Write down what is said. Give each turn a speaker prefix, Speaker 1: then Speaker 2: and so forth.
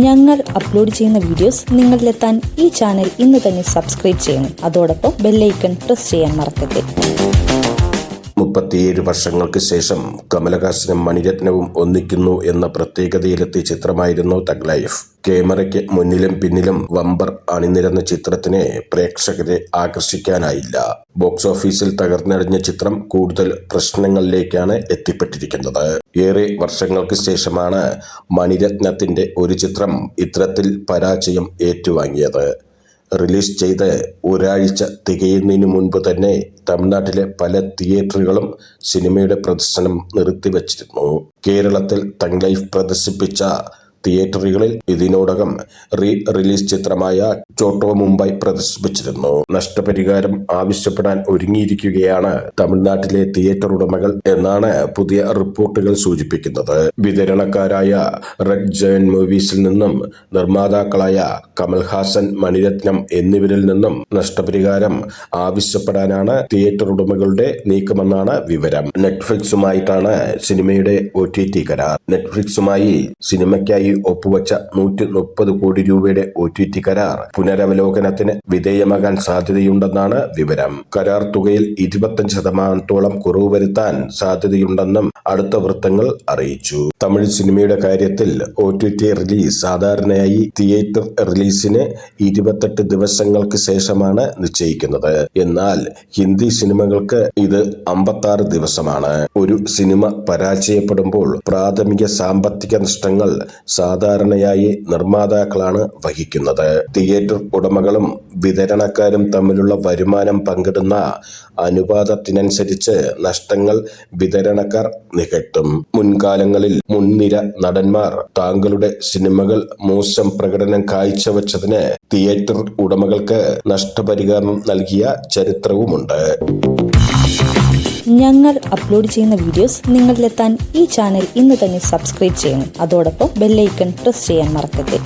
Speaker 1: ഞങ്ങൾ അപ്ലോഡ് ചെയ്യുന്ന വീഡിയോസ് നിങ്ങളിലെത്താൻ ഈ ചാനൽ ഇന്ന് തന്നെ സബ്സ്ക്രൈബ് ചെയ്യണം. അതോടൊപ്പം ബെല്ലൈക്കൺ പ്രസ് ചെയ്യാൻ മറക്കരുത്.
Speaker 2: 37 വർഷങ്ങൾക്ക് ശേഷം കമലഹാസനും മണിരത്നവും ഒന്നിക്കുന്നു എന്ന പ്രത്യേകതയിലെത്തിയ ചിത്രമായിരുന്നു തഗ് ലൈഫ്. ക്യാമറയ്ക്ക് മുന്നിലും പിന്നിലും വമ്പർ അണിനിരന്ന ചിത്രത്തിന് പ്രേക്ഷകരെ ആകർഷിക്കാനായില്ല. ബോക്സ് ഓഫീസിൽ തകർന്നടിഞ്ഞ ചിത്രം കൂടുതൽ പ്രശ്നങ്ങളിലേക്കാണ് എത്തിപ്പെട്ടിരിക്കുന്നത്. ഏറെ വർഷങ്ങൾക്ക് ശേഷമാണ് മണിരത്നത്തിന്റെ ഒരു ചിത്രം ഇത്തരത്തിൽ പരാജയം ഏറ്റുവാങ്ങിയത്. റിലീസ് ചെയ്ത് ഒരാഴ്ച തികയുന്നതിന് മുൻപ് തന്നെ തമിഴ്നാട്ടിലെ പല തിയേറ്ററുകളും സിനിമയുടെ പ്രദർശനം നിർത്തിവച്ചിരുന്നു. കേരളത്തിൽ തഗ് ലൈഫ് പ്രദർശിപ്പിച്ച തിയേറ്ററുകളിൽ ഇതിനോടകം റിലീസ് ചിത്രമായ ചോട്ടോ മുംബൈ പ്രദർശിപ്പിച്ചിരുന്നു. നഷ്ടപരിഹാരം ആവശ്യപ്പെടാൻ ഒരുങ്ങിയിരിക്കുകയാണ് തമിഴ്നാട്ടിലെ തിയേറ്റർ ഉടമകൾ എന്നാണ് പുതിയ റിപ്പോർട്ടുകൾ സൂചിപ്പിക്കുന്നത്. വിതരണക്കാരായ റെഡ് ജയന്റ് മൂവീസിൽ നിന്നും നിർമ്മാതാക്കളായ കമൽഹാസൻ, മണിരത്നം എന്നിവരിൽ നിന്നും നഷ്ടപരിഹാരം ആവശ്യപ്പെടാനാണ് തിയേറ്റർ ഉടമകളുടെ നീക്കമെന്നാണ് വിവരം. നെറ്റ്ഫ്ലിക്സുമായിട്ടാണ് സിനിമയുടെ OTT കരാർ. നെറ്റ്ഫ്ലിക്സുമായി സിനിമയ്ക്കായി ഒപ്പുവച്ച 130 കോടി രൂപയുടെ OTT കരാർ പുനരവലോകനത്തിന് വിധേയമാകാൻ സാധ്യതയുണ്ടെന്നാണ് വിവരം. കരാർ തുകയിൽ 25% കുറവ് വരുത്താൻ സാധ്യതയുണ്ടെന്നും അടുത്ത വൃത്തങ്ങൾ അറിയിച്ചു. തമിഴ് സിനിമയുടെ കാര്യത്തിൽ OTT റിലീസ് സാധാരണയായി തിയേറ്റർ റിലീസിന് 28 ദിവസങ്ങൾക്ക് ശേഷമാണ് നിശ്ചയിക്കുന്നത്. എന്നാൽ ഹിന്ദി സിനിമകൾക്ക് ഇത് 56 ദിവസമാണ്. ഒരു സിനിമ പരാജയപ്പെടുമ്പോൾ പ്രാഥമിക സാമ്പത്തിക നഷ്ടങ്ങൾ സാധാരണയായി നിർമ്മാതാക്കളാണ് വഹിക്കുന്നത്. തിയേറ്റർ ഉടമകളും വിതരണക്കാരും തമ്മിലുള്ള വരുമാനം പങ്കിടുന്ന അനുപാതത്തിനനുസരിച്ച് നഷ്ടങ്ങൾ വിതരണക്കാർ നികത്തും. മുൻകാലങ്ങളിൽ മുൻനിര നടന്മാർ താങ്കളുടെ സിനിമകൾ മോശം പ്രകടനം കാഴ്ചവെച്ചതിന് തിയേറ്റർ ഉടമകൾക്ക് നഷ്ടപരിഹാരം നൽകിയ ചരിത്രവുമുണ്ട്.
Speaker 1: ഞങ്ങൾ അപ്ലോഡ് ചെയ്യുന്ന വീഡിയോസ് നിങ്ങളിലെത്താൻ ഈ ചാനൽ ഇന്ന് തന്നെ സബ്സ്ക്രൈബ് ചെയ്യണം. അതോടൊപ്പം ബെല്ലൈക്കൺ പ്രസ് ചെയ്യാൻ മറക്കരുത്.